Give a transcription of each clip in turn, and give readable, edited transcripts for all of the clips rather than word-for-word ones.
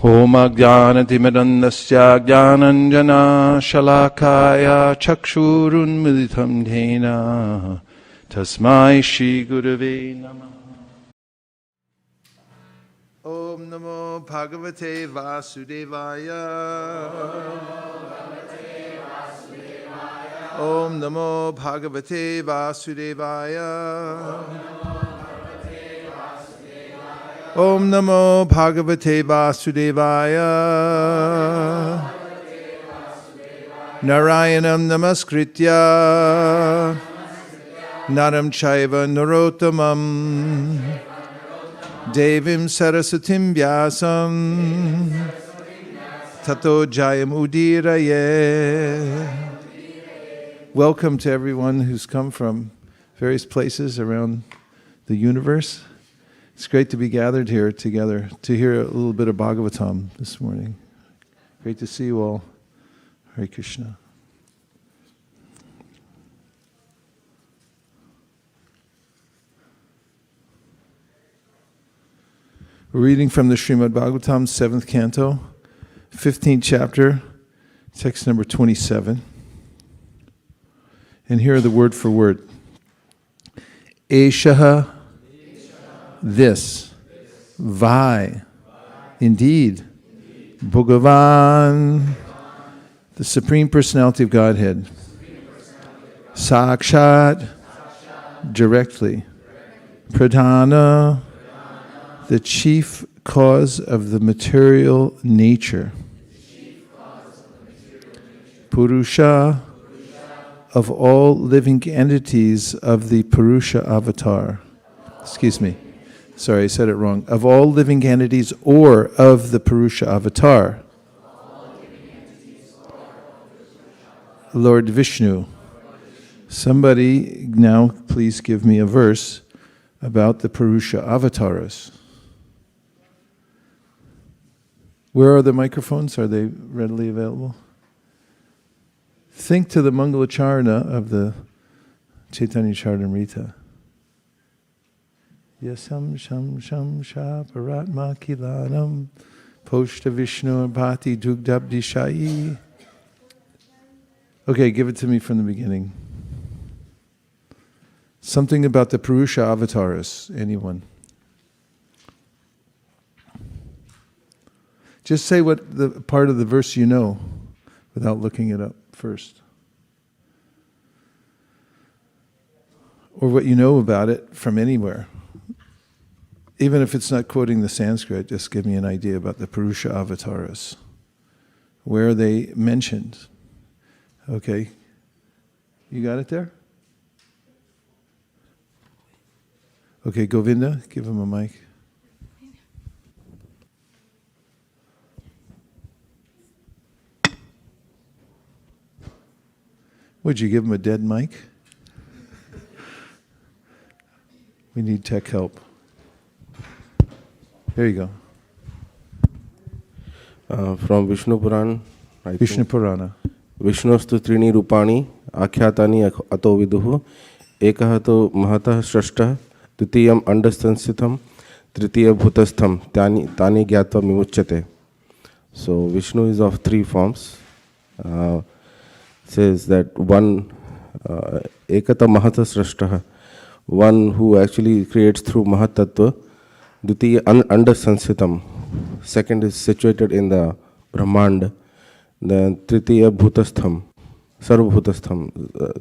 Om Ajnanatimirandasya Jnananjana Shalakaya Chakshurun Militam Dhena Tasmai Shri Gurave Namah. Om Namo Bhagavate Vasudevaya. Om Namo Bhagavate Vasudevaya. Om Namo Bhagavate Vasudevaya. Narayanam Namaskritya Naram Chaiva Narottamam Devim Sarasatim Vyasam Tato Jayam Udiraye. Welcome to everyone who's come from various places around the universe. It's great to be gathered here together to hear a little bit of Bhagavatam this morning. Great to see you all. Hare Krishna. We're reading from the Srimad Bhagavatam, 7th canto, 15th chapter, text number 27. And here are the word for word. Eshaha, this, Vai, indeed, Bhagavan, the Supreme Personality of Godhead, Sakshat, directly, Pradhana, the chief cause of the material nature, Purusha, of all living entities of the Purusha avatar. Excuse me. Sorry, I said it wrong. Of all living entities or of the Purusha avatar. Lord Vishnu. Somebody now please give me a verse about the Purusha avatars. Where are the microphones? Are they readily available? Think to the Mangalacharana of the Chaitanya Charitamrita. Yasam sham sham sha paratma kilanam poshta vishnu bhati dugdabdi shai. Okay, give it to me from the beginning. Something about the Purusha avatars. Anyone? Just say what the part of the verse you know without looking it up first. Or what you know about it from anywhere. Even if it's not quoting the Sanskrit, just give me an idea about the Purusha avatars. Where are they mentioned? Okay. You got it there? Okay, Govinda, give him a mic. Would you give him a dead mic? We need tech help. There you go. From Vishnu Puran. Vishnu Purana. Vishnustu trini rupani akhyatani ato viduhu ekahato mahatah shrashtah dutiyam andastansitam tritiya bhutastham tani gyatva vimuchyate. So Vishnu is of three forms. Says that one ekata mahatah shrashtah, one who actually creates through mahatattva. Dutiya andasansitam. Second is situated in the Brahmand. Then Tritiya bhutastham, sarvabhutastham.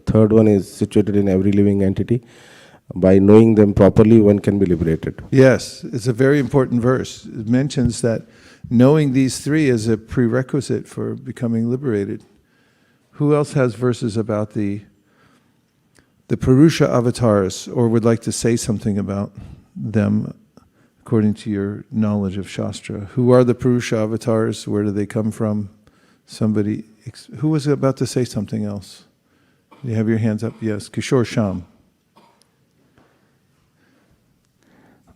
Third one is situated in every living entity. By knowing them properly, one can be liberated. Yes, it's a very important verse. It mentions that knowing these three is a prerequisite for becoming liberated. Who else has verses about the Purusha avatars, or would like to say something about them according to your knowledge of Shastra? Who are the Purusha avatars? Where do they come from? Somebody, who was about to say something else? You have your hands up? Yes, Kishore Sham.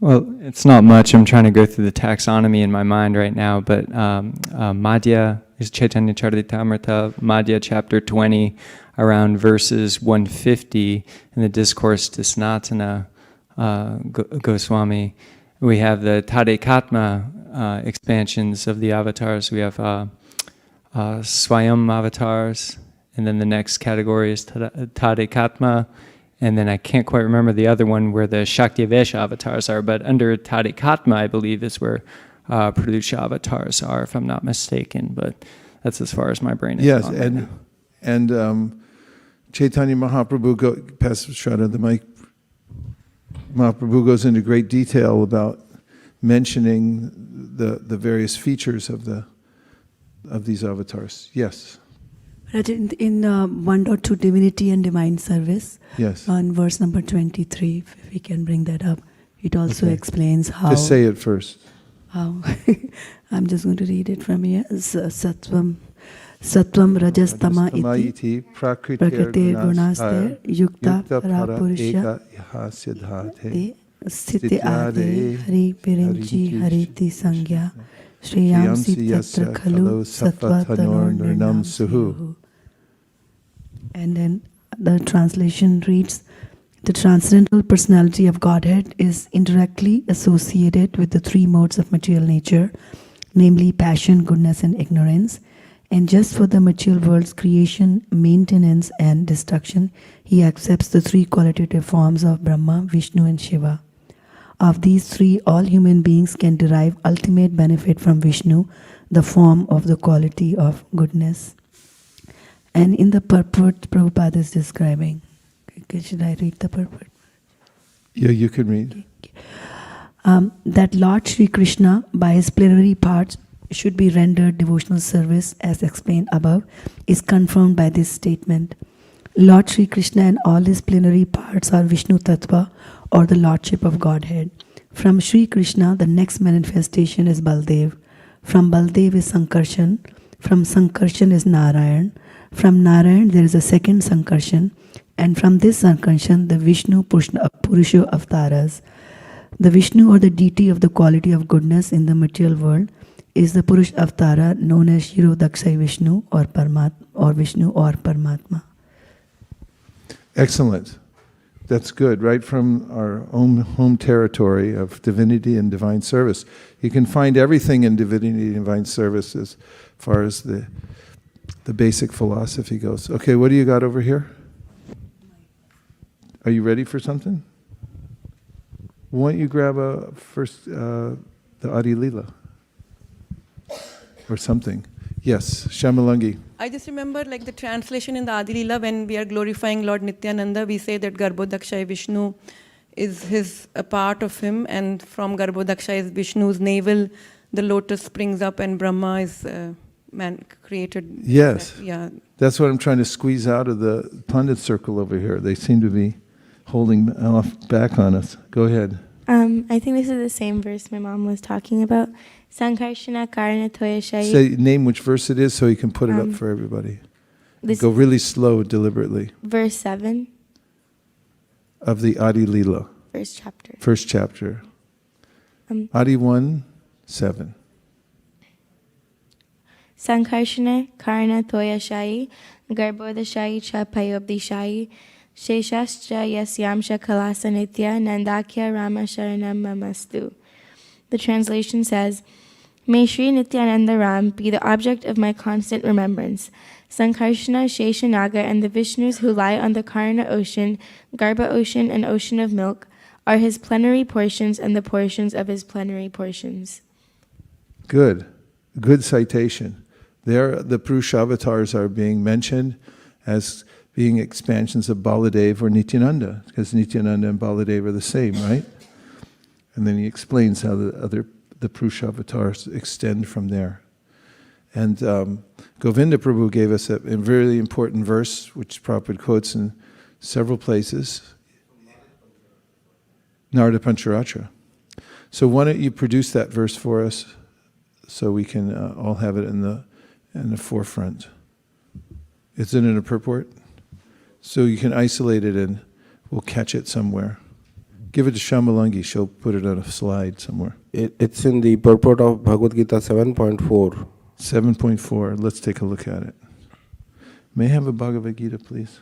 Well, it's not much. I'm trying to go through the taxonomy in my mind right now, but Madhya is Chaitanya Charitamrita, Madhya chapter 20, around verses 150 in the discourse to Sanatana Goswami. We have the Tadekatma expansions of the avatars. We have Swayam avatars, and then the next category is Tadekatma, and then I can't quite remember the other one where the Shaktivesha avatars are, but under Tadekatma, I believe, is where Pradusha avatars are, if I'm not mistaken, but that's as far as my brain is gone right now. And Chaitanya Mahaprabhu, pass Shraddha the mic. Mahaprabhu goes into great detail about mentioning the various features of these avatars. Yes. In 1.2 Divinity and Divine Service, Yes. on verse number 23, if we can bring that up, it also explains how. Just say it first. How I'm just going to read it from here. Sattvam Rajastama iti Prakrite Gunaste Yukta Parapurusha Te Sthiti Ade Hari Pirinchi Hariti Sangya Shriyamsi Tatra Khalu Sattvatanor Nirnam Suhu. And then the translation reads, the transcendental personality of Godhead is indirectly associated with the three modes of material nature, namely passion, goodness, and ignorance. And just for the material world's creation, maintenance, and destruction, he accepts the three qualitative forms of Brahma, Vishnu, and Shiva. Of these three, all human beings can derive ultimate benefit from Vishnu, the form of the quality of goodness. And in the purport, Prabhupada is describing. Okay, should I read the purport? Yeah, you can read. That Lord Sri Krishna, by his plenary parts, should be rendered devotional service as explained above, is confirmed by this statement. Lord Sri Krishna and all his plenary parts are Vishnu Tattva, or the Lordship of Godhead. From Sri Krishna, the next manifestation is Baldev. From Baldev is Sankarshan. From Sankarshan is Narayan. From Narayan there is a second Sankarshan. And from this Sankarshan, the Vishnu Purusha avatars. The Vishnu, or the deity of the quality of goodness in the material world, is the Purush Avatara known as Shiro Daksai Vishnu or Vishnu or Paramatma. Excellent. That's good. Right from our own home territory of divinity and divine service. You can find everything in divinity and divine service as far as the basic philosophy goes. Okay, what do you got over here? Are you ready for something? Why don't you grab first the Adi Lila? Or something. Yes, Shamalangi. I just remember like the translation in the Adi Lila when we are glorifying Lord Nityananda, we say that Garbhodakshay Vishnu is a part of him, and from Garbhodakshay is Vishnu's navel, the lotus springs up and Brahma is man created. Yes. Yeah. That's what I'm trying to squeeze out of the pundit circle over here. They seem to be holding back on us. Go ahead. I think this is the same verse my mom was talking about. Sankarshana Karana Toyashayi. Say, name which verse it is so you can put it up for everybody. Go really slow, deliberately. Verse 7. Of the Adi Lila. First chapter. First chapter. Adi 1, 7. Sankarshana Karana Toyashayi. Garbhodashayi Cha Payobdishayi. Sheshascha Yasyamsha Kalasa Nitya Nandakya Rama Sharanam Mamastu. The translation says, may Sri Nityananda Ram be the object of my constant remembrance. Sankarshana, Sheshanaga, and the Vishnus who lie on the Karna ocean, Garbha ocean, and ocean of milk are his plenary portions and the portions of his plenary portions. Good. Good citation. There, the Purusha avatars are being mentioned as being expansions of Baladev or Nityananda, because Nityananda and Baladev are the same, right? And then he explains how the Purusha avatars extend from there. And Govinda Prabhu gave us a very important verse, which Prabhupada quotes in several places. Narada Pancharatra. So why don't you produce that verse for us so we can all have it in the forefront. Is it in a purport? So you can isolate it and we'll catch it somewhere. Give it to Shamalangi, she'll put it on a slide somewhere. It's in the purport of Bhagavad Gita 7.4. 7.4, let's take a look at it. May I have a Bhagavad Gita, please?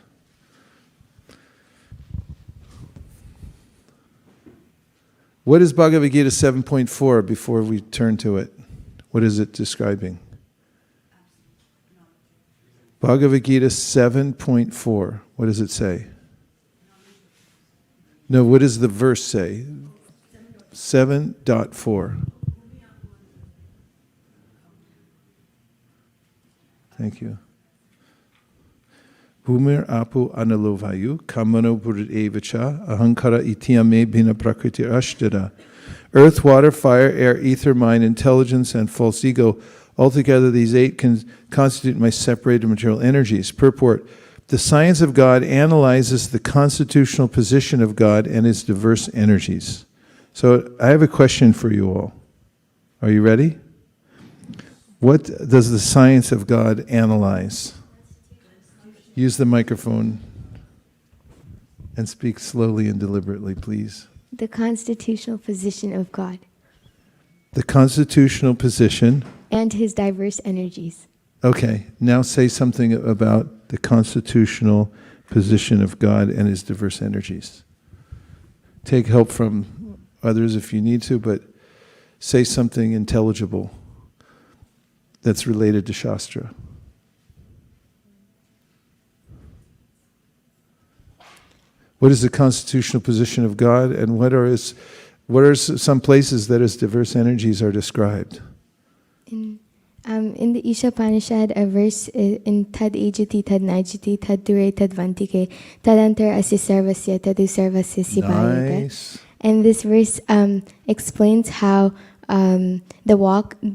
What is Bhagavad Gita 7.4 before we turn to it? What is it describing? Bhagavad Gita 7.4. What does it say? No, what does the verse say? 7.4. Thank you. Bhumir apu analovayu kamano burit evacha ahankara ityame bina prakriti ashtara. Earth, water, fire, air, ether, mind, intelligence, and false ego. Altogether, these 8 constitute my separated material energies. Purport. The science of God analyzes the constitutional position of God and its diverse energies. So I have a question for you all. Are you ready? What does the science of God analyze? Use the microphone and speak slowly and deliberately, please. The constitutional position of God. The constitutional position. And his diverse energies. Okay, now say something about the constitutional position of God and his diverse energies. Take help from others if you need to, but say something intelligible that's related to Shastra. What is the constitutional position of God, and what are some places that his diverse energies are described? In the Ishopanishad, a verse in Tad Ejati, Tad Najati, Tad Dure, Tad Vantike, Tadantar Asya Sarvasya, Tadu Sarvasya Sibhayata. Nice. And this verse explains how the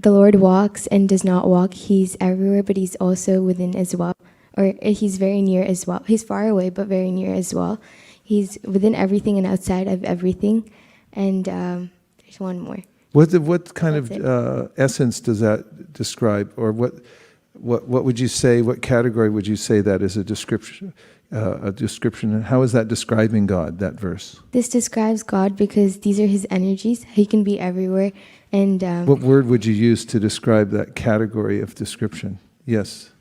Lord walks and does not walk. He's everywhere, but he's also within as well. Or he's very near as well. He's far away, but very near as well. He's within everything and outside of everything. And there's one more. What kind of essence does that describe, or what would you say? What category would you say that is a description? How is that describing God? That verse. This describes God because these are his energies. He can be everywhere. And what word would you use to describe that category of description? Yes.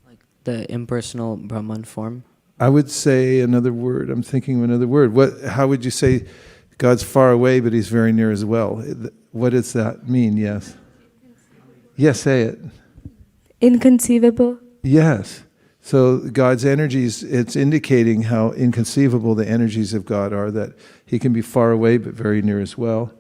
Like the impersonal Brahman form. I would say another word. I'm thinking of another word. How would you say God's far away, but he's very near as well? What does that mean? Yes. Yes, say it. inconceivable. Yes. So God's energies, it's indicating how inconceivable the energies of God are, that he can be far away, but very near as well,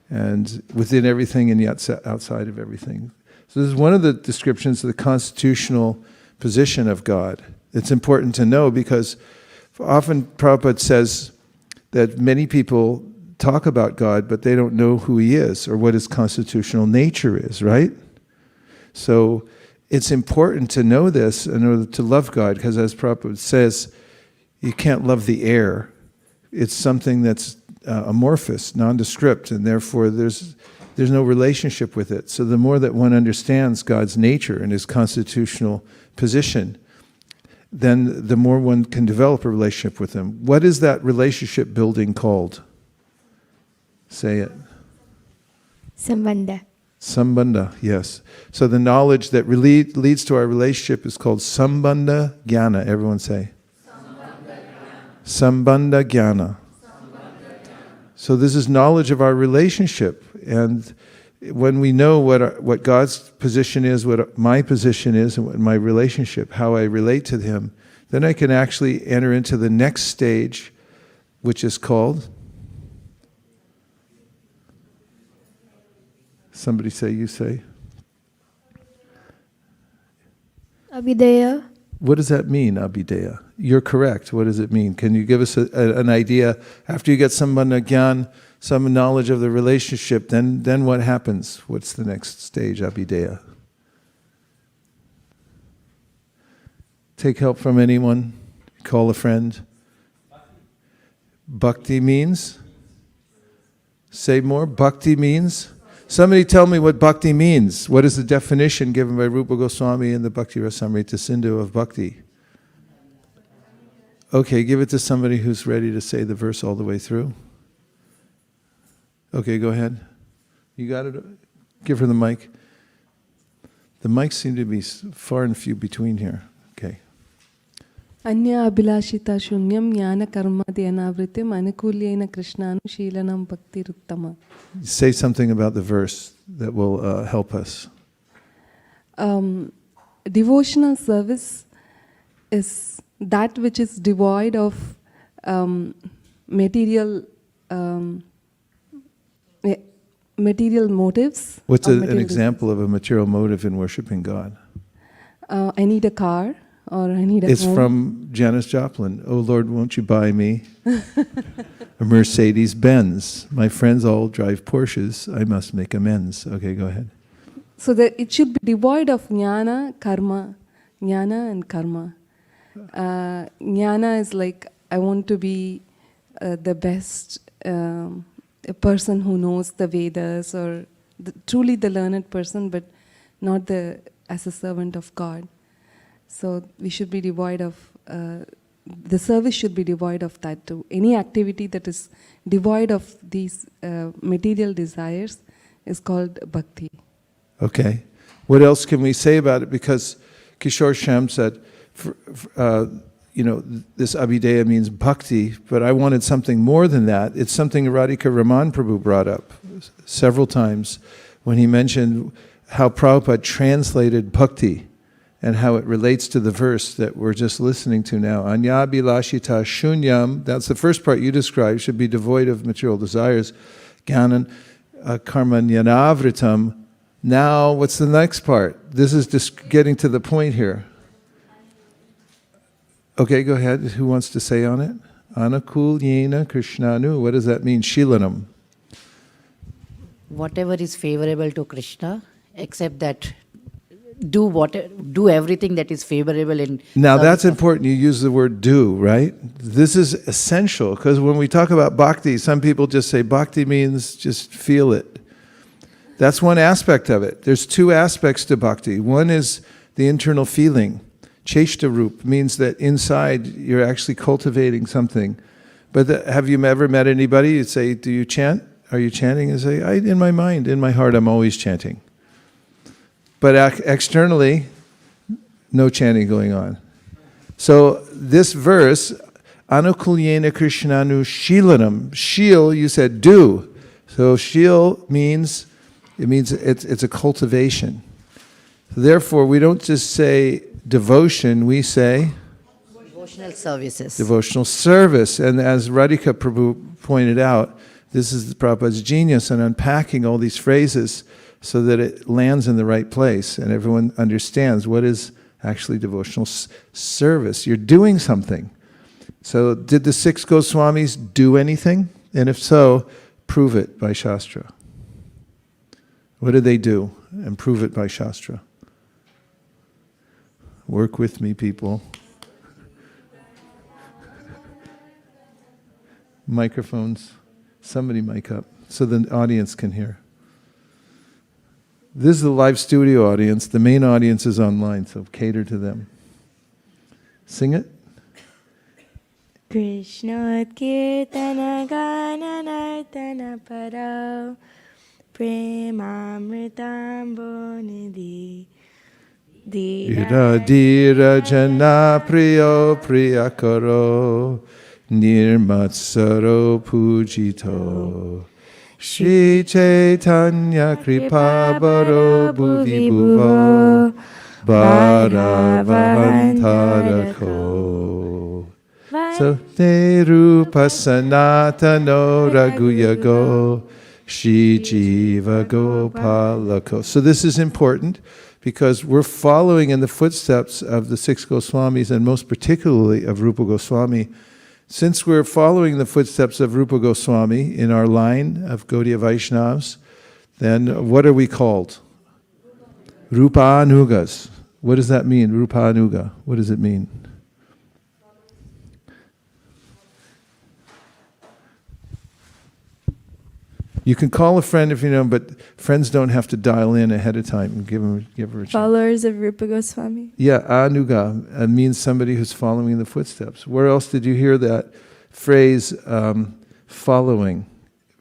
and within everything and yet outside of everything. So this is one of the descriptions of the constitutional position of God. It's important to know because often Prabhupada says that many people talk about God, but they don't know who he is or what his constitutional nature is, right? So it's important to know this in order to love God, because as Prabhupada says, you can't love the air. It's something that's amorphous, nondescript, and therefore there's no relationship with it. So the more that one understands God's nature and his constitutional position, then the more one can develop a relationship with him. What is that relationship building called? Say it. Sambandha. Sambandha, yes. So the knowledge that leads to our relationship is called Sambandha Jnana. Everyone say. Sambandha Jnana. So this is knowledge of our relationship. And when we know what God's position is, what my position is, and what my relationship, how I relate to him, then I can actually enter into the next stage, which is called... Somebody say, you say. Abhideya. What does that mean, Abhideya? You're correct. What does it mean? Can you give us an idea? After you get Sambandha Gyan, some knowledge of the relationship, then what happens? What's the next stage, Abhideya? Take help from anyone. Call a friend. Bhakti means? Say more. Bhakti means? Somebody tell me what bhakti means. What is the definition given by Rupa Goswami in the Bhakti Rasamrita Sindhu of bhakti? Okay, give it to somebody who's ready to say the verse all the way through. Okay, go ahead. You got it? Give her the mic. The mics seem to be far and few between here. Okay. Anya abhilashita shunyam jnana karma dhyanavrtim anukulyena krishnanu sheelanam bhakti ruttama. Say something about the verse that will help us. Devotional service is that which is devoid of material material motives. What's an example of a material motive in worshiping God? I need a car, or I need a It's home. from Janis Joplin. Oh Lord, won't you buy me a Mercedes Benz? My friends all drive Porsches. I must make amends. Okay, go ahead. So that it should be devoid of jnana, karma. Jnana and karma. Jnana is like, I want to be the best a person who knows the Vedas, or truly the learned person, but not as a servant of God. So we should be devoid of, the service should be devoid of that too. Any activity that is devoid of these material desires is called bhakti. Okay. What else can we say about it? Because Kishore Shyam said, this Abhideya means bhakti, but I wanted something more than that. It's something Radhika Raman Prabhu brought up several times when he mentioned how Prabhupada translated bhakti and how it relates to the verse that we're just listening to now. Anyabhilashita shunyam, that's the first part you described, should be devoid of material desires. Jnana karma jnanavritam. Now, what's the next part? This is just getting to the point here. Okay, go ahead. Who wants to say on it? Anukulyena krishnanu. What does that mean? Shilanam. Whatever is favorable to Krishna, except that do everything that is favorable in. Now that's important. You use the word do, right? This is essential, because when we talk about bhakti, some people just say bhakti means just feel it. That's one aspect of it. There's two aspects to bhakti. One is the internal feeling. Cheshta Roop means that inside you're actually cultivating something. But have you ever met anybody? You say, do you chant? Are you chanting? And say, in my mind, in my heart, I'm always chanting. But externally, no chanting going on. So this verse, Anukulyena krishnanu shilanam. Shil, you said do. So shil means, it's a cultivation. Therefore, we don't just say devotion, we say Devotional services. Devotional service. And as Radhika Prabhu pointed out, this is Prabhupada's genius in unpacking all these phrases so that it lands in the right place and everyone understands what is actually devotional service. You're doing something. So did the 6 Goswamis do anything? And if so, prove it by Shastra. What did they do? And prove it by Shastra. Work with me, people. Microphones. Somebody mic up so the audience can hear. This is the live studio audience. The main audience is online, so cater to them. Sing it. Krishna Kirtana Gana Nartana Parao Premamritambo Nidhi Dira Dira Jana Priyo Priyakaro Nirmatsaro Pujito Shri Chaitanya Kripa Baro Bhuvi Bhuvo Bharavahantarako. So Te Rupa Sanatano Raghuyago Shri Jiva Gopalako. So this is important because we're following in the footsteps of the 6 Goswamis and most particularly of Rupa Goswami. Since we're following the footsteps of Rupa Goswami in our line of Gaudiya Vaishnavas, then what are we called? Rupa-anugas. What does that mean, Rupa-anuga? What does it mean? You can call a friend if you know, but friends don't have to dial in ahead of time and give her a chance. Followers of Rupa Goswami. Yeah, anuga means somebody who's following in the footsteps. Where else did you hear that phrase, following?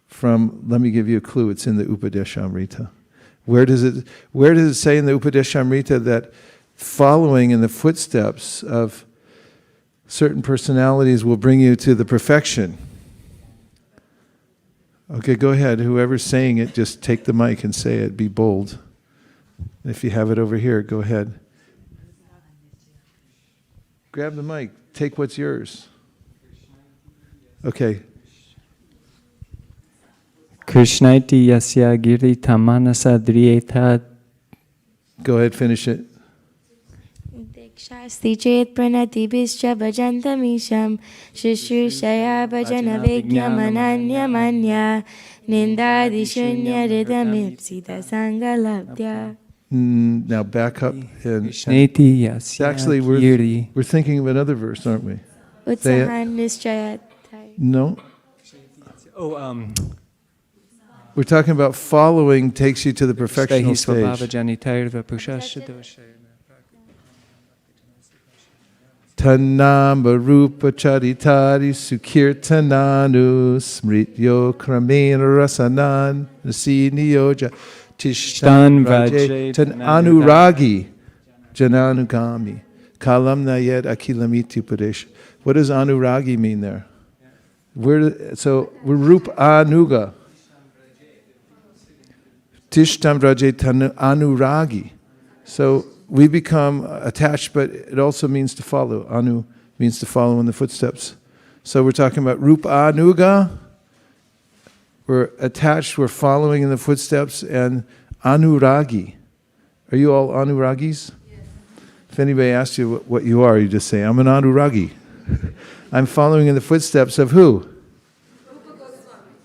From, let me give you a clue, it's in the Upadeshamrita. Where does it say in the Upadeshamrita that following in the footsteps of certain personalities will bring you to the perfection. Okay, go ahead. Whoever's saying it, just take the mic and say it. Be bold. If you have it over here, go ahead. Grab the mic. Take what's yours. Okay. Krishnaiti yasya giri tamanasa driyeta. Go ahead, finish it. Dikshasti chet pranatibhischa bhajantamisham shushrushaya bhajana vigyamananya manya nindadishunya ridamipsita sangalabdya. Now back up. And Krishneti yasya actually, giri. we're thinking of another verse, aren't we? Utsahan nischayat. No. Oh, We're talking about following takes you to the perfectional stage. Tanamba rupa charitari sukirtananu smrityo kramena rasanan nasiniyoja tishtan vraje tan anuragi jananugami kalamna yed akilamiti padesh. What does anuragi mean there? So we're rupa anuga. Tishtam vraje tan anuragi. So we become attached, but it also means to follow. Anu means to follow in the footsteps. So we're talking about rupa anuga. We're attached, we're following in the footsteps, and anuragi. Are you all anuragis? Yes. If anybody asks you what you are, you just say, I'm an anuragi. I'm following in the footsteps of who?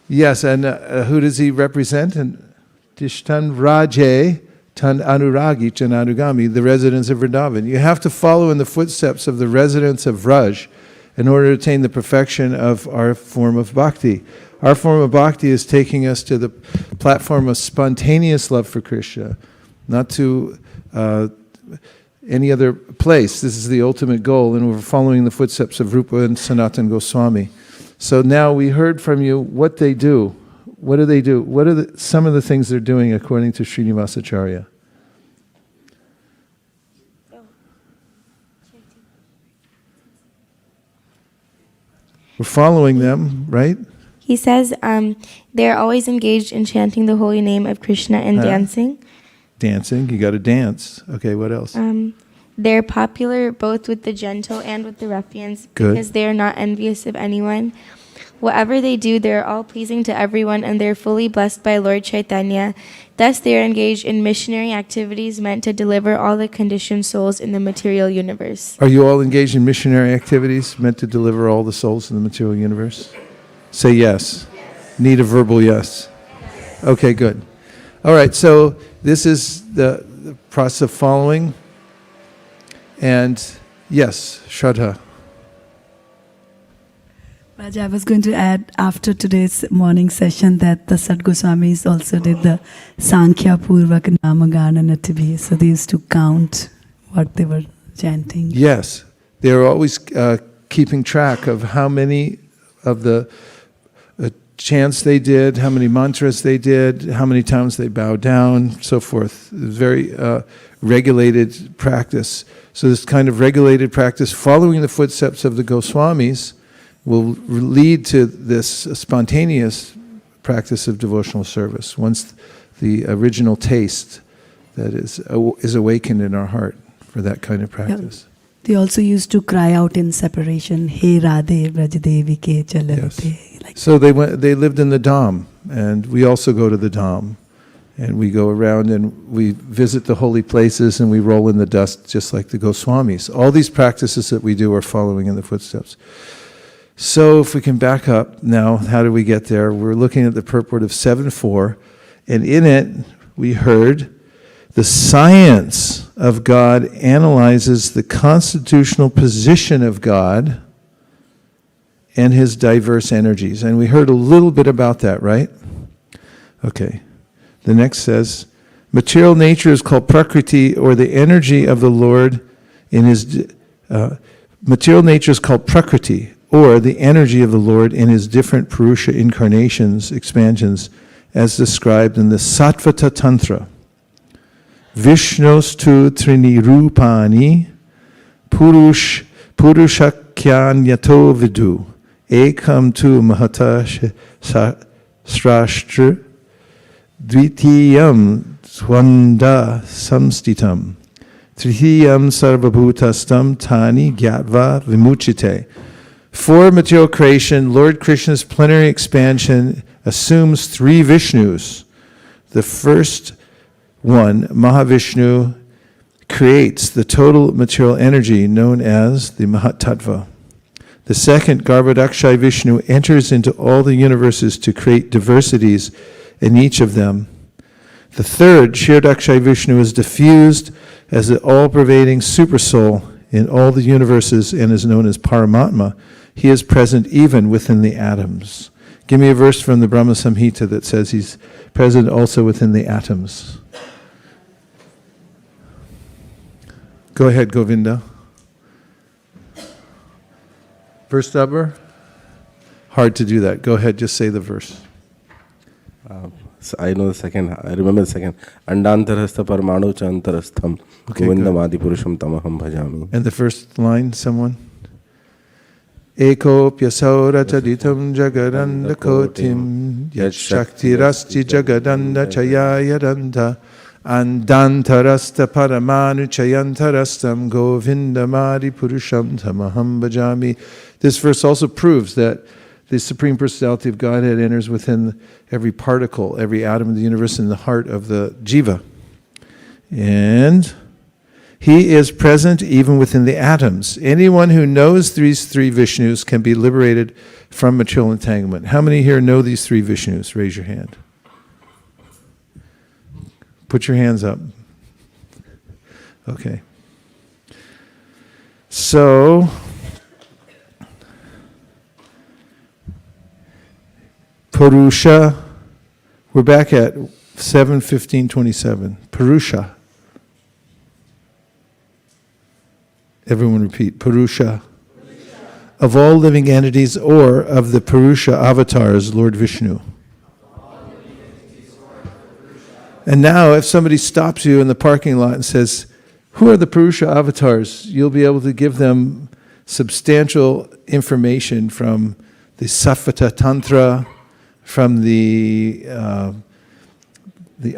Yes, and who does he represent? And Tishtan Raje Tan Anuragi Jananugami, the residents of Vrindavan. You have to follow in the footsteps of the residents of Vraj in order to attain the perfection of our form of bhakti. Our form of bhakti is taking us to the platform of spontaneous love for Krishna, not to any other place. This is the ultimate goal, and we're following the footsteps of Rupa and Sanatan Goswami. So now we heard from you what they do. What do they do? What are some of the things they're doing according to Srinivasacharya? We're following them, right? He says they're always engaged in chanting the holy name of Krishna and dancing. Dancing, you got to dance. Okay, what else? They're popular both with the gentle and with the ruffians because they are not envious of anyone. Whatever they do, they're all pleasing to everyone, and they're fully blessed by Lord Chaitanya. Thus, they are engaged in missionary activities meant to deliver all the conditioned souls in the material universe. Are you all engaged in missionary activities meant to deliver all the souls in the material universe? Say yes. Need a verbal yes. Okay, good. All right, so this is the process of following. And yes, Shraddha. Raj, I was going to add after today's morning session that the Sat Goswamis also did the Sankhya Purvak Namagana Natibhi. So they used to count what they were chanting. Yes, they were always keeping track of how many of the chants they did, how many mantras they did, how many times they bowed down, so forth. It was very regulated practice. So this kind of regulated practice, following the footsteps of the Goswamis, will lead to this spontaneous practice of devotional service once the original taste that is awakened in our heart for that kind of practice. Yeah. They also used to cry out in separation, He Radhe Vrajadevi ke chalalate. Like so they lived in the Dham, and we also go to the Dham. And we go around and we visit the holy places and we roll in the dust just like the Goswamis. All these practices that we do are following in the footsteps. So if we can back up now, how do we get there? We're looking at the purport of 7.4, and in it we heard the science of God analyzes the constitutional position of God and his diverse energies. And we heard a little bit about that, right? Okay. The next says, material nature is called Prakriti, or the energy of the Lord in his... material nature is called Prakriti, or the energy of the Lord in his different Purusha incarnations, expansions, as described in the Sattvata Tantra. Vishnostu Trini Rupani Purusha Kyanyato vidu. Ekam tu mahata srashtra. Dvitiyam swanda samstitam. Trihiyam sarvabhutastam tani gyatva vimuchite. For material creation, Lord Krishna's plenary expansion assumes three Vishnus. The first one, Mahavishnu, creates the total material energy known as the Mahatattva. The second, Garbhodakshai Vishnu, enters into all the universes to create diversities in each of them. The third, Kshirodakshai Vishnu, is diffused as the all-pervading supersoul in all the universes and is known as Paramatma. He is present even within the atoms. Give me a verse from the Brahma Samhita that says he's present also within the atoms. Go ahead, Govinda. Verse number? Hard to do that. Go ahead, just say the verse. So I know the second, I remember the second. Andantarastha parmanu cha antarastham govindam adipurusham tamaham bhajami. And the first line, someone? Eko pyasaura chaditam jagadanda kotim yat shaktirasti jagadanda chayayadanta andantarasta paramanu chayantarastam govindamadi purusham tamaham bhajami. This verse also proves that the Supreme Personality of Godhead enters within every particle, every atom of the universe, in the heart of the jiva. And he is present even within the atoms. Anyone who knows these three Vishnus can be liberated from material entanglement. How many here know these three Vishnus? Raise your hand. Put your hands up. Okay. So, Purusha, we're back at 7:15:27. Purusha. Everyone repeat. Purusha. Of all living entities or of the Purusha avatars, Lord Vishnu. And now if somebody stops you in the parking lot and says, who are the Purusha avatars? You'll be able to give them substantial information from the Satvata Tantra, from the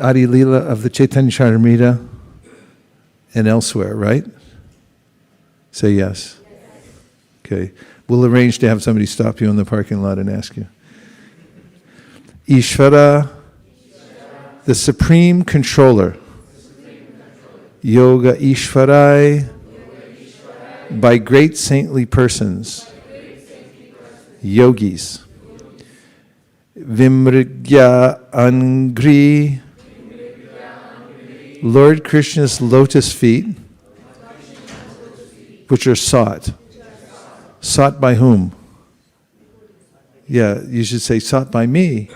Adi Lila of the Chaitanya Charitamrita, and elsewhere, right? Say yes. Okay. We'll arrange to have somebody stop you in the parking lot and ask you. Ishvara, the Supreme Controller. Yoga Ishvarai, by great saintly persons. Yogis. Vimrigya Angri, Lord Krishna's lotus feet, which are sought. Sought by whom? Yeah, you should say sought by me.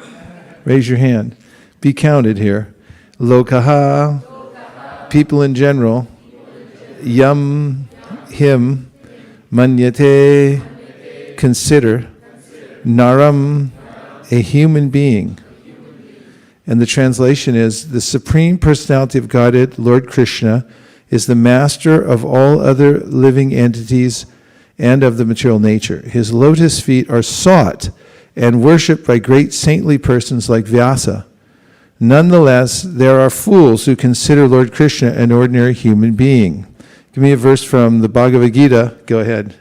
Raise your hand. Be counted here. Lokaha, people in general. Yam, him. Manyate, consider. Naram, a human being. And the translation is, the Supreme Personality of Godhead, Lord Krishna, is the master of all other living entities and of the material nature. His lotus feet are sought and worshipped by great saintly persons like Vyasa. Nonetheless, there are fools who consider Lord Krishna an ordinary human being. Give me a verse from the Bhagavad Gita. Go ahead.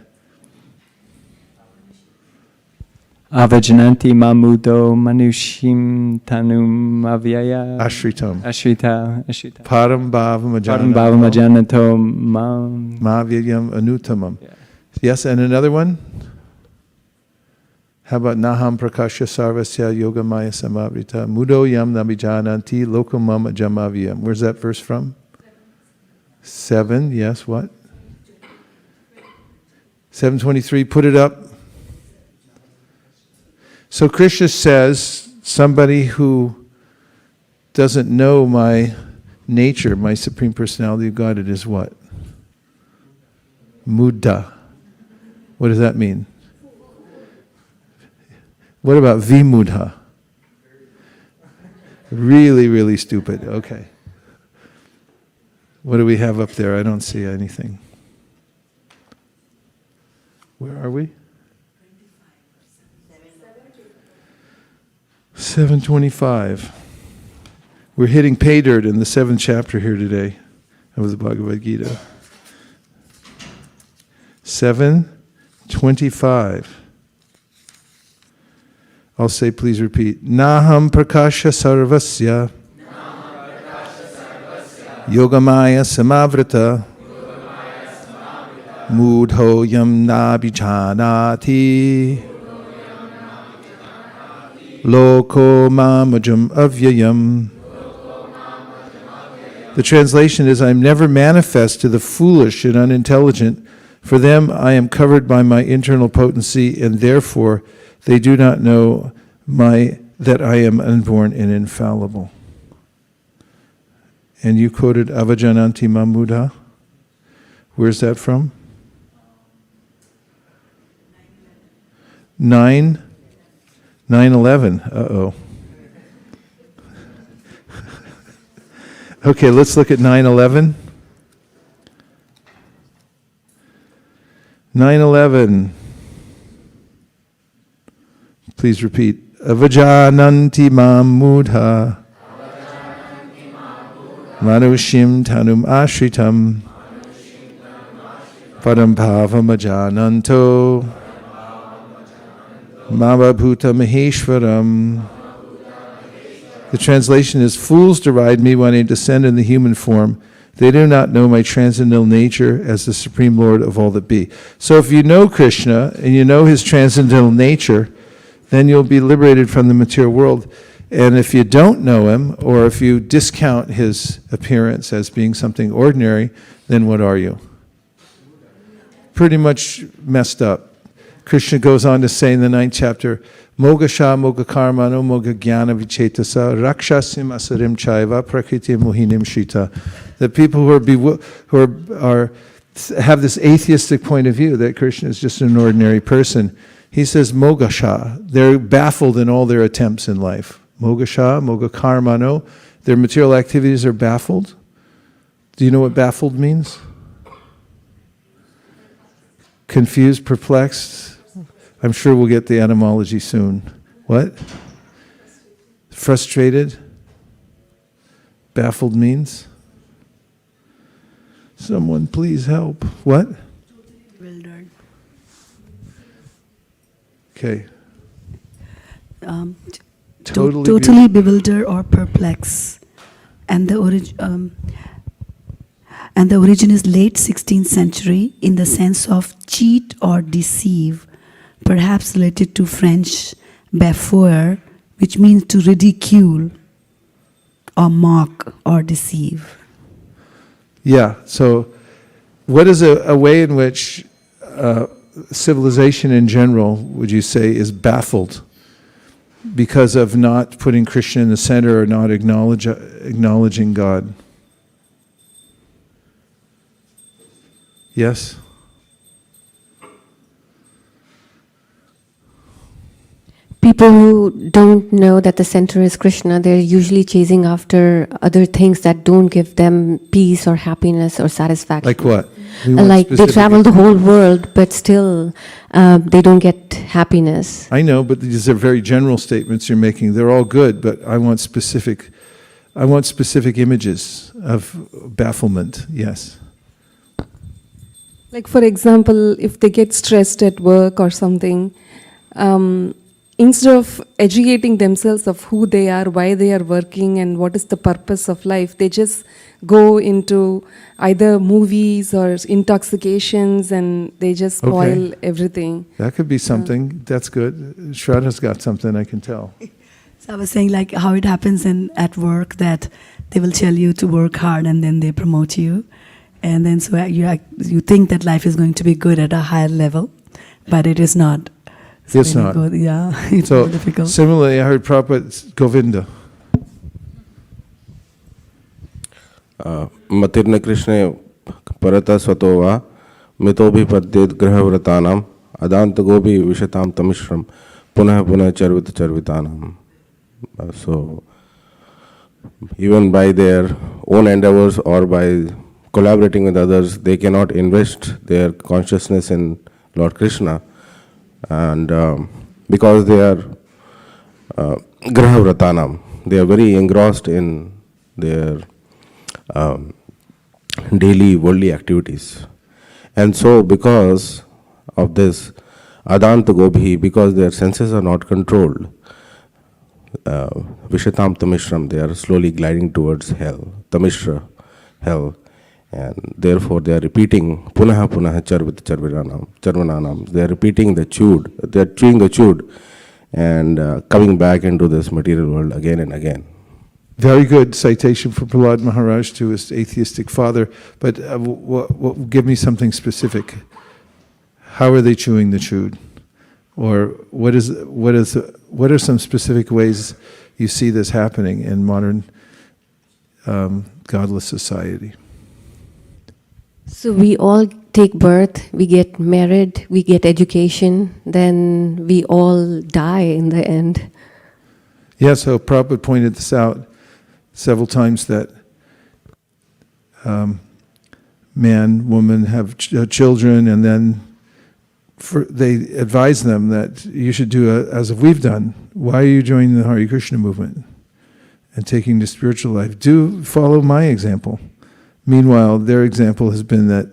Avajananti mamudo manushim tanum avyaya Ashritam. Ashrita. Param bhavam Param bhavam ajanato mam. Mavyayam anutamam. Yes, and another one? How about Naham Prakasha Sarvasya Yoga Maya Samavrita Mudo Yam Nabijananti Lokamam Ajamavyam. Where's that verse from? 7, yes, what? 7:23, put it up. So Krishna says, somebody who doesn't know my nature, my Supreme Personality of God, it is what? Muddha. What does that mean? What about vimudha? Really, really stupid. Okay. What do we have up there? I don't see anything. Where are we? 725. We're hitting pay dirt in the 7th chapter here today of the Bhagavad Gita. 725. I'll say, please repeat. Naham prakasha sarvasya yogamaya samavrita mudho yam nabhijanati loko mamajam avyayam. The translation is, I am never manifest to the foolish and unintelligent. For them I am covered by my internal potency, and therefore they do not know that I am unborn and infallible. And you quoted Avajananti Mamudha. Where's that from? 9:11. Uh-oh. Okay, let's look at 9:11. 9:11. Please repeat. Avajananti Mamudha Manushim Tanum Ashritam Padam Bhavam Ajananto Mabhabhuta Maheshwaram. The translation is, fools deride me when I descend in the human form. They do not know my transcendental nature as the Supreme Lord of all that be. So if you know Krishna and you know his transcendental nature, then you'll be liberated from the material world. And if you don't know him, or if you discount his appearance as being something ordinary, then what are you? Pretty much messed up. Krishna goes on to say in the 9th chapter, Mogasha Moga Karmano Moga Jnana Vichetasa Rakshasim Asarim Chaiva Prakriti Mohinim Shita. The people who have this atheistic point of view that Krishna is just an ordinary person. He says Mogasha. They're baffled in all their attempts in life. Mogasha, Moga Karmano. Their material activities are baffled. Do you know what baffled means? Confused, perplexed. I'm sure we'll get the etymology soon. What? Frustrated? Baffled means? Someone please help. What? Bewildered. Okay. Totally bewildered or perplexed. And the origin is late 16th century in the sense of cheat or deceive, perhaps related to French bafouer, which means to ridicule or mock or deceive. Yeah, so what is a way in which civilization in general, would you say, is baffled because of not putting Krishna in the center or not acknowledging God? Yes? People who don't know that the center is Krishna, they're usually chasing after other things that don't give them peace or happiness or satisfaction. Like what? Like they travel the whole world, but still they don't get happiness. I know, but these are very general statements you're making. They're all good, but I want specific images of bafflement. Yes. Like for example, if they get stressed at work or something, instead of educating themselves of who they are, why they are working, and what is the purpose of life, they just go into either movies or intoxications, and they just spoil everything. That could be something. That's good. Shraddha's got something, I can tell. So I was saying like how it happens at work, that they will tell you to work hard and then they promote you. And then so you think that life is going to be good at a higher level, but it is not. So it's not. It's so more difficult. Similarly, I heard Prabhupada Govinda. Matirna Krishna Parata Swatova Mitobhi Padyed Grahavratanam Adanta Gobi Vishatam Tamishram Punah Punah Charvita Charvitanam. So, even by their own endeavors or by collaborating with others, they cannot invest their consciousness in Lord Krishna, and because they are graha vratanam, they are very engrossed in their daily worldly activities. And so because of this adanta gobhi, because their senses are not controlled, vishatam tamishram, they are slowly gliding towards hell, tamishra, hell, and therefore they are repeating punaha punaha charvit charvananam. They are repeating the chewed, they are chewing the chewed and coming back into this material world again and again. Very good citation for Prahlad Maharaj to his atheistic father, but give me something specific. How are they chewing the chewed? Or what are some specific ways you see this happening in modern godless society? So we all take birth, we get married, we get education, then we all die in the end. Yeah, so Prabhupada pointed this out several times, that man, woman have children, and then they advise them that you should do as we've done. Why are you joining the Hare Krishna movement and taking the spiritual life? Do follow my example. Meanwhile, their example has been that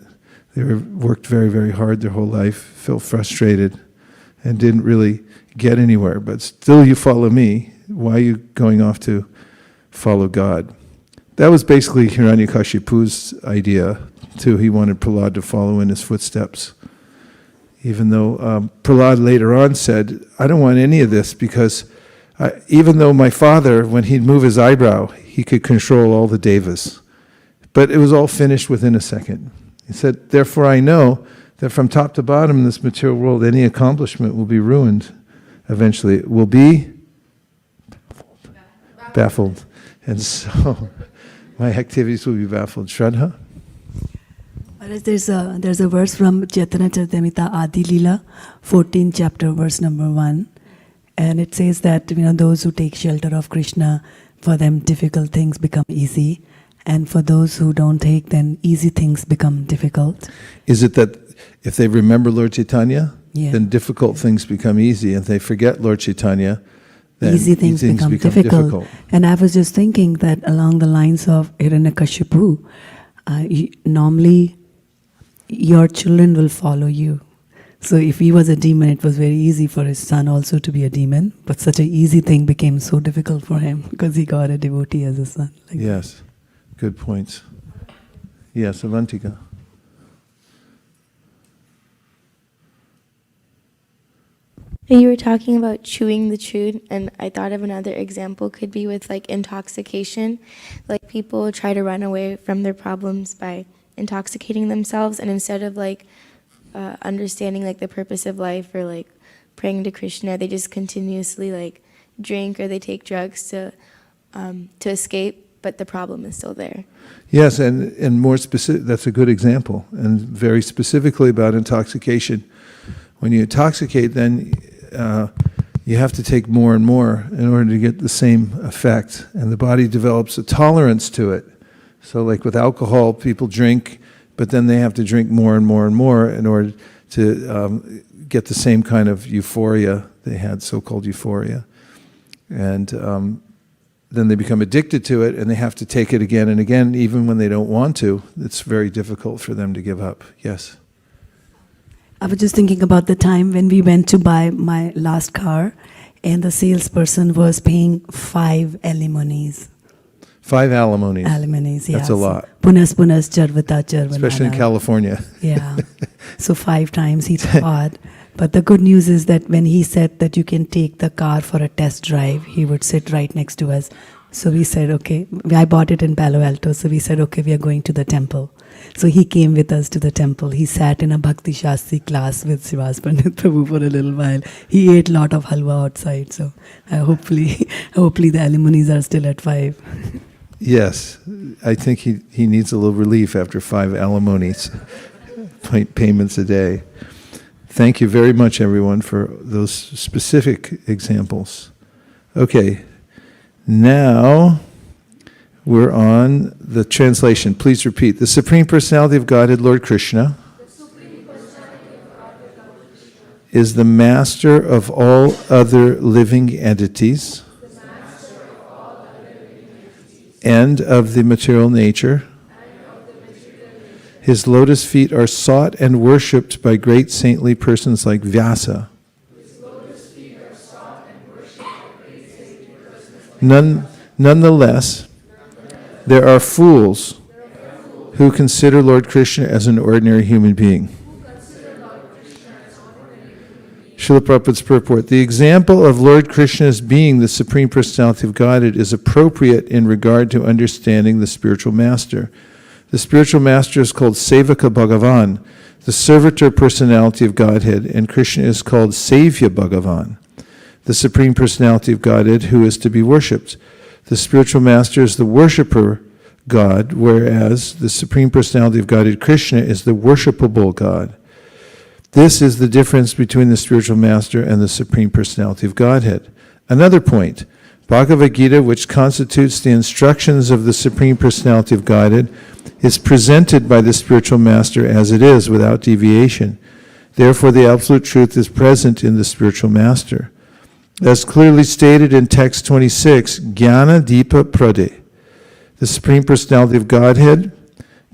they worked very, very hard their whole life, felt frustrated, and didn't really get anywhere. But still you follow me. Why are you going off to follow God? That was basically Hiranyakashipu's idea, too. He wanted Prahlad to follow in his footsteps. Even though Prahlad later on said, I don't want any of this, because even though my father, when he'd move his eyebrow, he could control all the devas. But it was all finished within a second. He said, therefore I know that from top to bottom in this material world, any accomplishment will be ruined eventually. It will be baffled. And so my activities will be baffled. Shraddha? There's a verse from Chaitanya Charitamrita Adi Lila, 14th chapter, verse number 1. And it says that, those who take shelter of Krishna, for them difficult things become easy. And for those who don't take, then easy things become difficult. Is it that if they remember Lord Chaitanya, then difficult things become easy? If they forget Lord Chaitanya, then easy things become difficult. And I was just thinking that along the lines of Hiranyakashipu, normally your children will follow you. So if he was a demon, it was very easy for his son also to be a demon. But such an easy thing became so difficult for him because he got a devotee as a son. Yes. Good points. Yes, Avantika. You were talking about chewing the chewed, and I thought of another example could be with intoxication. People try to run away from their problems by intoxicating themselves, and instead of understanding the purpose of life or praying to Krishna, they just continuously drink or they take drugs to escape. But the problem is still there. Yes, and more specific, that's a good example. And very specifically about intoxication. When you intoxicate, then you have to take more and more in order to get the same effect. And the body develops a tolerance to it. So with alcohol, people drink, but then they have to drink more and more and more in order to get the same kind of euphoria. They had so-called euphoria. And then they become addicted to it, and they have to take it again and again, even when they don't want to. It's very difficult for them to give up. Yes? I was just thinking about the time when we went to buy my last car, and the salesperson was paying 5 alimonies. 5 alimonies. Alimonies, yeah. That's a lot. Punas charvata charvanana. Especially in California. Yeah. So 5 times he thought. But the good news is that when he said that you can take the car for a test drive, he would sit right next to us. So we said, okay, I bought it in Palo Alto. So we said, okay, we are going to the temple. So he came with us to the temple. He sat in a Bhakti Shastri class with Srivas Pandit Prabhu for a little while. He ate a lot of halwa outside. So hopefully the alimonies are still at 5. Yes, I think he needs a little relief after 5 alimonies payments a day. Thank you very much, everyone, for those specific examples. Okay, now we're on the translation. Please repeat. The Supreme Personality of Godhead, Lord Krishna, is the master of all other living entities and of the material nature. His lotus feet are sought and worshipped by great saintly persons like Vyasa. Nonetheless, there are fools who consider Lord Krishna as an ordinary human being. Srila Prabhupada's purport. The example of Lord Krishna as being the Supreme Personality of Godhead is appropriate in regard to understanding the spiritual master. The spiritual master is called Sevaka Bhagavan, the servitor personality of Godhead, and Krishna is called Sevya Bhagavan, the Supreme Personality of Godhead who is to be worshipped. The spiritual master is the worshipper God, whereas the Supreme Personality of Godhead, Krishna, is the worshipable God. This is the difference between the spiritual master and the Supreme Personality of Godhead. Another point, Bhagavad Gita, which constitutes the instructions of the Supreme Personality of Godhead, is presented by the spiritual master as it is, without deviation. Therefore, the absolute truth is present in the spiritual master. As clearly stated in text 26, Jnana Dipa Prade, the Supreme Personality of Godhead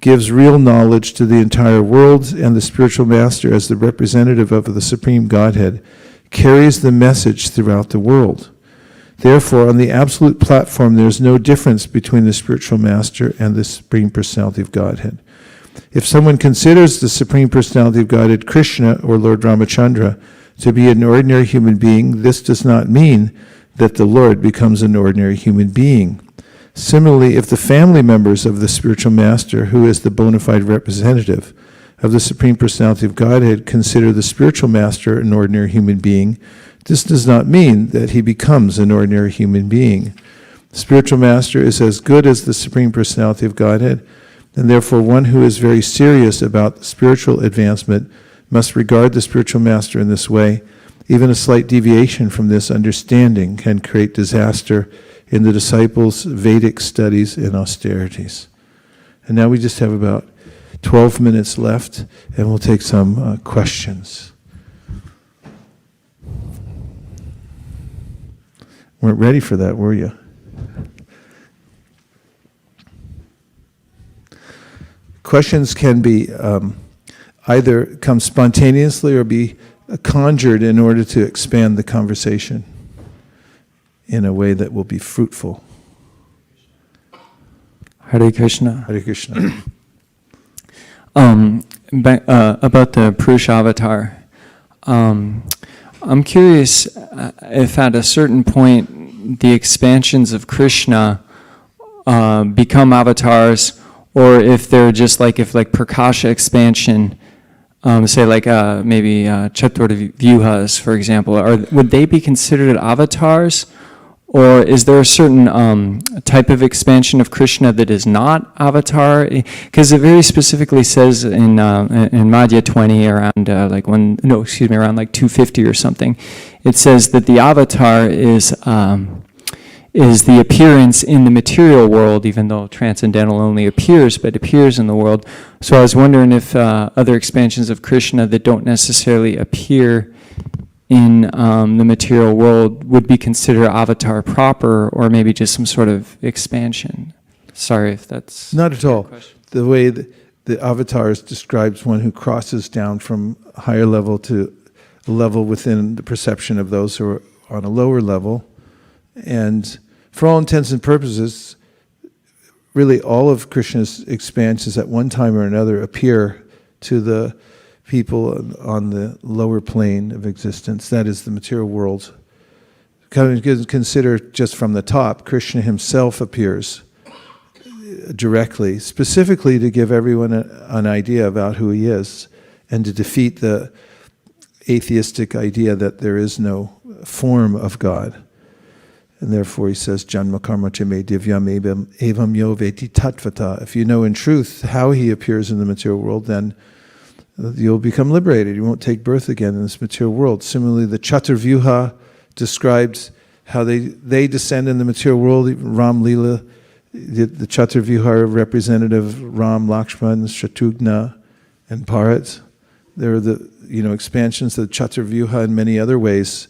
gives real knowledge to the entire world, and the spiritual master, as the representative of the Supreme Godhead, carries the message throughout the world. Therefore, on the absolute platform, there is no difference between the spiritual master and the Supreme Personality of Godhead. If someone considers the Supreme Personality of Godhead, Krishna or Lord Ramachandra, to be an ordinary human being, this does not mean that the Lord becomes an ordinary human being. Similarly, if the family members of the spiritual master, who is the bona fide representative of the Supreme Personality of Godhead, consider the spiritual master an ordinary human being, this does not mean that he becomes an ordinary human being. The spiritual master is as good as the Supreme Personality of Godhead, and therefore one who is very serious about spiritual advancement must regard the spiritual master in this way. Even a slight deviation from this understanding can create disaster in the disciples' Vedic studies and austerities. And now we just have about 12 minutes left, and we'll take some questions. Weren't ready for that, were you? Questions can be either come spontaneously or be conjured in order to expand the conversation in a way that will be fruitful. Hare Krishna. Hare Krishna. About the Purusha avatar. I'm curious if at a certain point the expansions of Krishna become avatars, or if they're just like, if like Prakasha expansion, say like maybe Chaturvya Vyuhas, for example, would they be considered avatars? Or is there a certain type of expansion of Krishna that is not avatar? Because it very specifically says in Madhya 20 around around like 250 or something, it says that the avatar is the appearance in the material world, even though transcendental only appears, but appears in the world. So I was wondering if other expansions of Krishna that don't necessarily appear in the material world would be considered avatar proper, or maybe just some sort of expansion. Sorry if that's... Not at all. The way the avatars describes one who crosses down from a higher level to a level within the perception of those who are on a lower level. And for all intents and purposes, really all of Krishna's expansions at one time or another appear to the people on the lower plane of existence, that is the material world. Consider just from the top, Krishna himself appears directly, specifically to give everyone an idea about who he is, and to defeat the atheistic idea that there is no form of God. And therefore he says, Janma karma che me divyam evam yo veti tattvata. If you know in truth how he appears in the material world, then you'll become liberated. You won't take birth again in this material world. Similarly, the Chaturvyuha describes how they descend in the material world. Ram Lila, the Chaturvyuha representative Ram, Lakshman, Shatrughna, and Bharat. There are the expansions of the Chaturvyuha and many other ways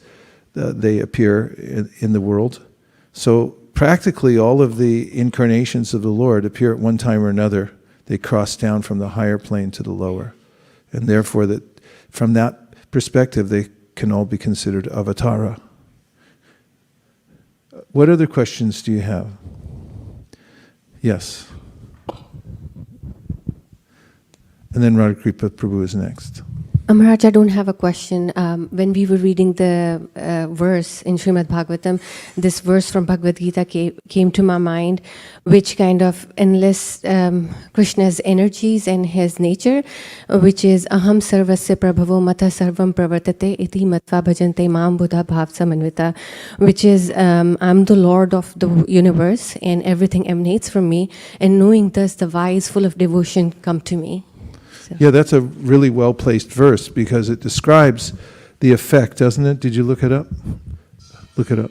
they appear in the world. So practically all of the incarnations of the Lord appear at one time or another. They cross down from the higher plane to the lower. And therefore, from that perspective, they can all be considered avatara. What other questions do you have? Yes. And then Radhakripa Prabhu is next. Maharaj, I don't have a question. When we were reading the verse in Srimad Bhagavatam, this verse from Bhagavad Gita came to my mind, which kind of enlists Krishna's energies and his nature, which is aham sarvasya prabhavo mata sarvam pravartate iti matva bhajante mam buddha bhav samanvita, which is I'm the Lord of the universe and everything emanates from me, and knowing thus the wise full of devotion come to me. Yeah, that's a really well-placed verse because it describes the effect, doesn't it? Did you look it up? Look it up.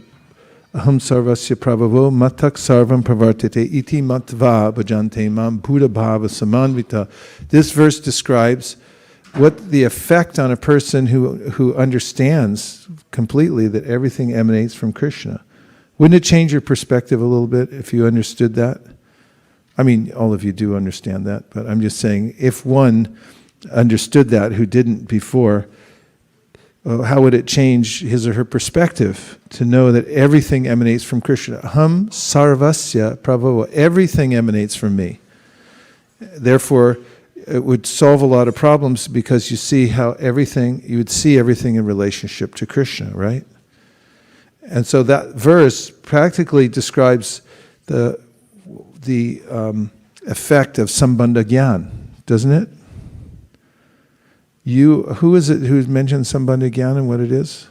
Aham sarvasya prabhavo matak sarvam pravartate iti matva bhajante mam buddha bhava samanvita. This verse describes what the effect on a person who understands completely that everything emanates from Krishna. Wouldn't it change your perspective a little bit if you understood that? I mean, all of you do understand that, but I'm just saying, if one understood that who didn't before, how would it change his or her perspective to know that everything emanates from Krishna? Aham sarvasya prabhava, everything emanates from me. Therefore, it would solve a lot of problems because you would see everything in relationship to Krishna, right? And so that verse practically describes the effect of sambandha gyan, doesn't it? Who is it who mentioned sambandha gyan and what it is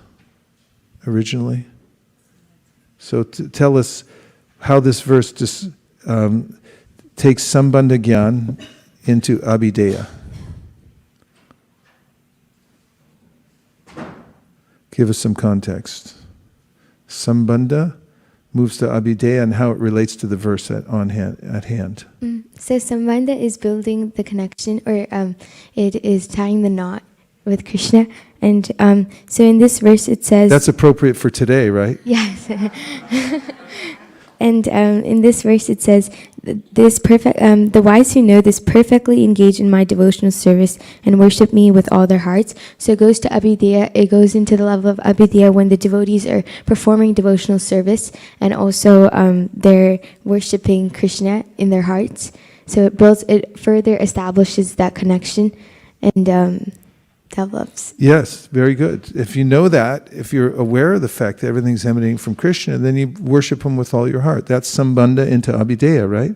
originally? So tell us how this verse takes sambandha gyan into abhideya. Give us some context. Sambandha moves to abhideya and how it relates to the verse at hand. So sambandha is building the connection, or it is tying the knot with Krishna. And so in this verse it says... That's appropriate for today, right? Yes. And in this verse it says, the wise who know this perfectly engage in my devotional service and worship me with all their hearts. So it goes to abhideya. It goes into the level of abhideya when the devotees are performing devotional service and also they're worshiping Krishna in their hearts. So it further establishes that connection and develops. Yes, very good. If you know that, if you're aware of the fact that everything's emanating from Krishna, then you worship him with all your heart. That's sambandha into abhideya, right?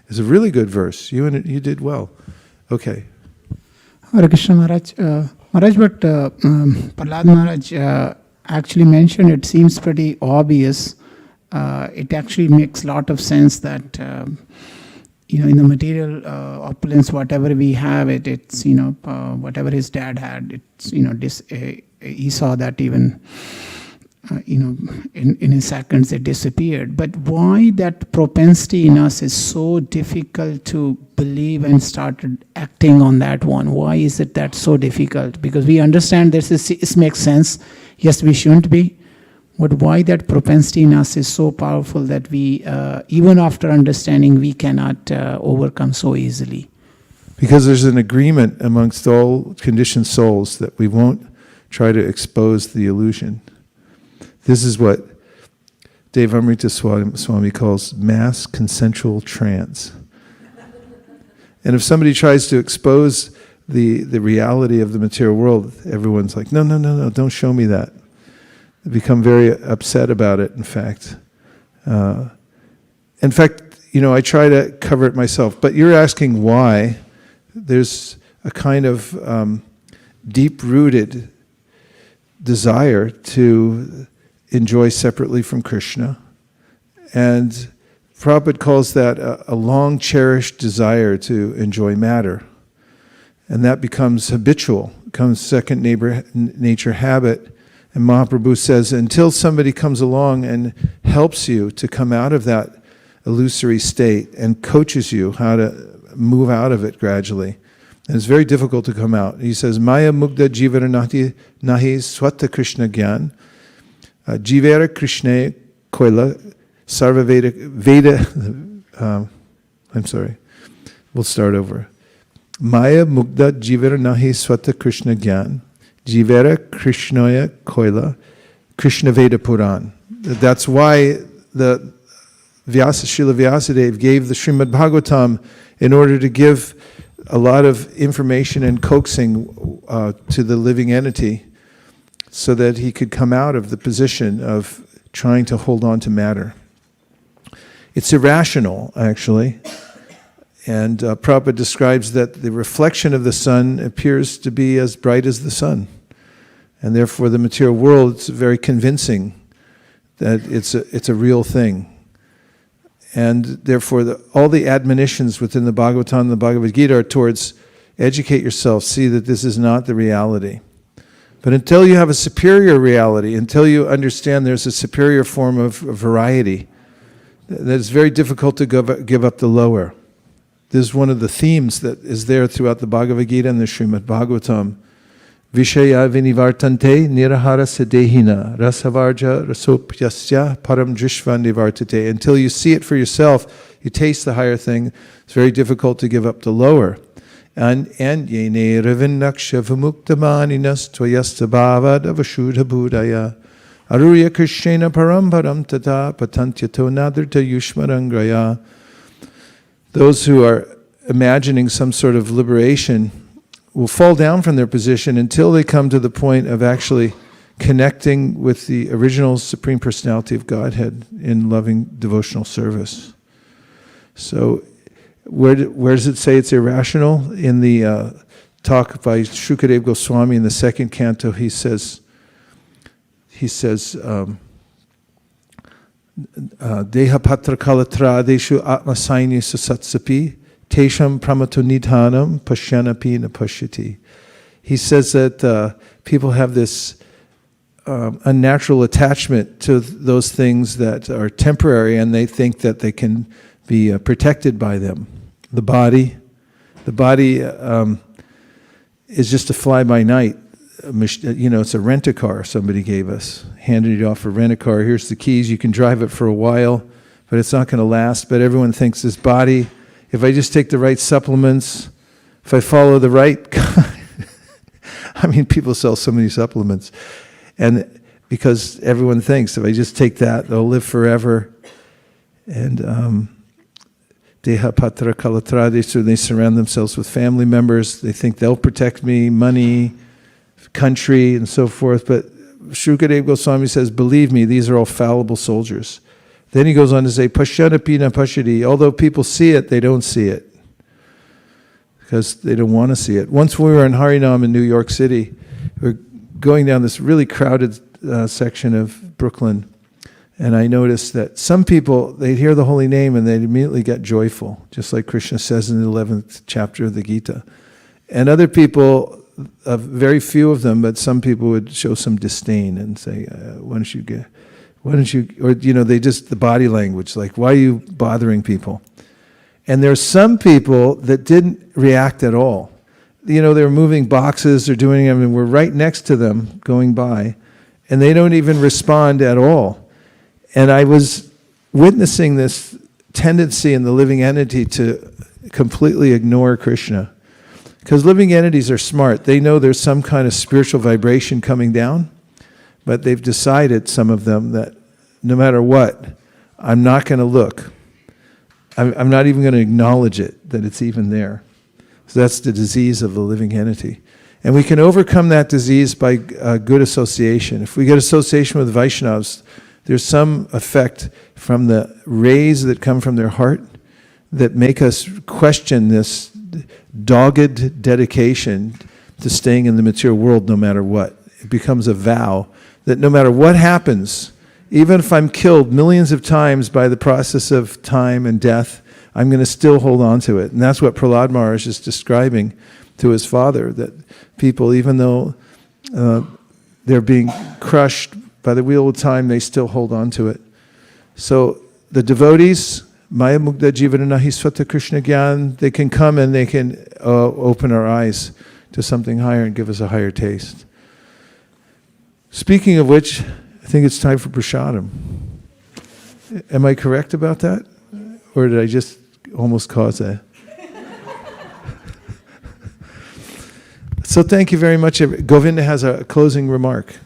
It's a really good verse. You did well. Okay. Hare Krishna Maharaj. Maharaj, but Prahlad Maharaj actually mentioned, it seems pretty obvious. It actually makes a lot of sense that in the material opulence, whatever we have, it's whatever his dad had, it's he saw that even in his seconds it disappeared. But why that propensity in us is so difficult to believe and started acting on that one? Why is it that so difficult? Because we understand this makes sense. Yes, we shouldn't be. But why that propensity in us is so powerful that we, even after understanding, we cannot overcome so easily? Because there's an agreement amongst all conditioned souls that we won't try to expose the illusion. This is what Devamrita Swami calls mass consensual trance. And if somebody tries to expose the reality of the material world, everyone's like, no, don't show me that. They become very upset about it, in fact. I try to cover it myself. But you're asking why. There's a kind of deep-rooted desire to enjoy separately from Krishna. And Prabhupada calls that a long-cherished desire to enjoy matter. And that becomes habitual, becomes second nature habit. And Mahaprabhu says, until somebody comes along and helps you to come out of that illusory state and coaches you how to move out of it gradually, And it's very difficult to come out. He says, Maya Mugda Jivara Nahi Swata Krishna Gyan, Jivara Krishna Koila, Sarva Veda, I'm sorry, we'll start over. Maya Mugda Jivara Nahi Swata Krishna Gyan, Jivara Krishnaya Koila, Krishna Veda Puran. That's why the Srila Vyasadeva gave the Srimad Bhagavatam in order to give a lot of information and coaxing to the living entity so that he could come out of the position of trying to hold on to matter. It's irrational, actually. And Prabhupada describes that the reflection of the sun appears to be as bright as the sun. And therefore the material world is very convincing that it's a real thing. And therefore all the admonitions within the Bhagavatam and the Bhagavad Gita are towards educate yourself, see that this is not the reality. But until you have a superior reality, until you understand there's a superior form of variety, that it's very difficult to give up the lower. This is one of the themes that is there throughout the Bhagavad Gita and the Srimad Bhagavatam. Vishaya vinivartante nirahara sadehina rasavarja rasopyasya param drishva nivartate. Until you see it for yourself, you taste the higher thing, it's very difficult to give up the lower. And yene ravinnaksha vimuktamaninas tvayastabhavad avashudha budaya aruya krishena param tata patantyato nadarta yushmarangraya. Those who are imagining some sort of liberation will fall down from their position until they come to the point of actually connecting with the original Supreme Personality of Godhead in loving devotional service. So where does it say it's irrational? In the talk by Shukadeva Goswami in the second canto, he says, Deha patra kalatra deshu atmasaini susatsapi Tesham pramato nidhanam pashyanapi napashyati. He says that people have this unnatural attachment to those things that are temporary, and they think that they can be protected by them. The body is just a fly-by-night. It's a rent-a-car somebody gave us, handed it off for rent-a-car. Here's the keys. You can drive it for a while, but it's not going to last. But everyone thinks this body, if I just take the right supplements, if I follow the right, people sell so many supplements. And because everyone thinks if I just take that, they'll live forever. And Deha Patra Kalatrade, so they surround themselves with family members. They think they'll protect me, money, country, and so forth. But Shukadeva Goswami says, believe me, these are all fallible soldiers. Then he goes on to say, Pashyanapi na pashyati. Although people see it, they don't see it. Because they don't want to see it. Once we were in Harinam in New York City, we were going down this really crowded section of Brooklyn, and I noticed that some people, they'd hear the holy name and they'd immediately get joyful, just like Krishna says in the 11th chapter of the Gita. And other people, very few of them, but some people would show some disdain and say, why don't you, they just, the body language, like, why are you bothering people? And there's some people that didn't react at all. They were moving boxes or doing them, and we're right next to them going by, and they don't even respond at all. And I was witnessing this tendency in the living entity to completely ignore Krishna. Because living entities are smart. They know there's some kind of spiritual vibration coming down, but they've decided, some of them, that no matter what, I'm not going to look. I'm not even going to acknowledge it, that it's even there. So that's the disease of the living entity. And we can overcome that disease by good association. If we get association with Vaishnavas, there's some effect from the rays that come from their heart that make us question this dogged dedication to staying in the material world no matter what. It becomes a vow that no matter what happens, even if I'm killed millions of times by the process of time and death, I'm going to still hold on to it. And that's what Prahlad Maharaj is describing to his father, that people, even though they're being crushed by the wheel of time, they still hold on to it. So the devotees, Maya Mugda Jivananahi Swata Krishna Gyan, they can come and they can open our eyes to something higher and give us a higher taste. Speaking of which, I think it's time for prasadam. Am I correct about that? Or did I just almost cause a... So thank you very much. Govinda has a closing remark.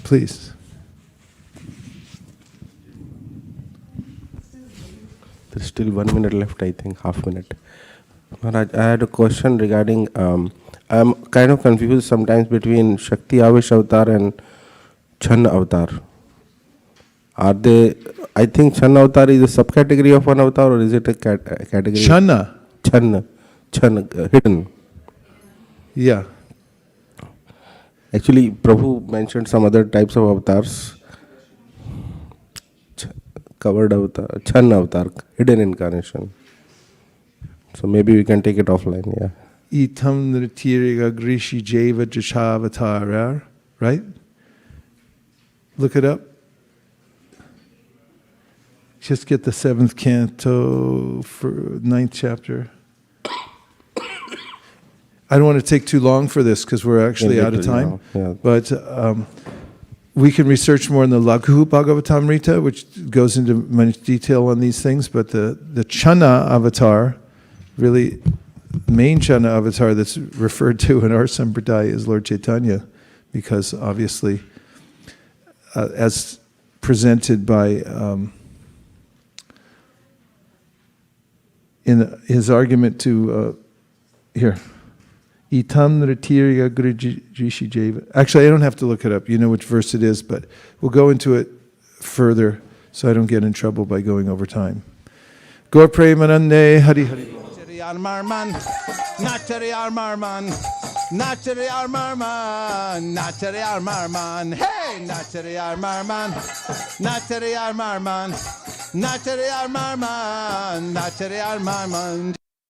Please. There's still 1 minute left, I think, half minute. Maharaj, I had a question regarding, I'm kind of confused sometimes between Shakti Avish Avatar and Chan Avatar. Are they, I think Chan Avatar is a subcategory of one avatar, or is it a category? Channa. Chan, hidden. Yeah. Actually, Prabhu mentioned some other types of avatars. Covered avatar, Chan avatar, hidden incarnation. So maybe we can take it offline, yeah. Itam nritiriga grishi jeva jashavatara, right? Look it up. Just get the 7th canto for 9th chapter. I don't want to take too long for this because we're actually out of time. Yeah. But we can research more in the Laghu Bhagavatamrita, which goes into much detail on these things. But the Channa avatar, really main Channa avatar that's referred to in our Sampradaya is Lord Chaitanya, because obviously, as presented by in his argument to here. Itam Nritiriya Grishi Jeva. Actually, I don't have to look it up. You know which verse it is, but we'll go into it further so I don't get in trouble by going over time. Gaur Premanande Hari Hari. Nachari Marman, Nachari Marman, Nachari Marman, Nachari Marman, hey, Nachari Marman, Nachari Marman, Nachari Marman, Nachari Marman.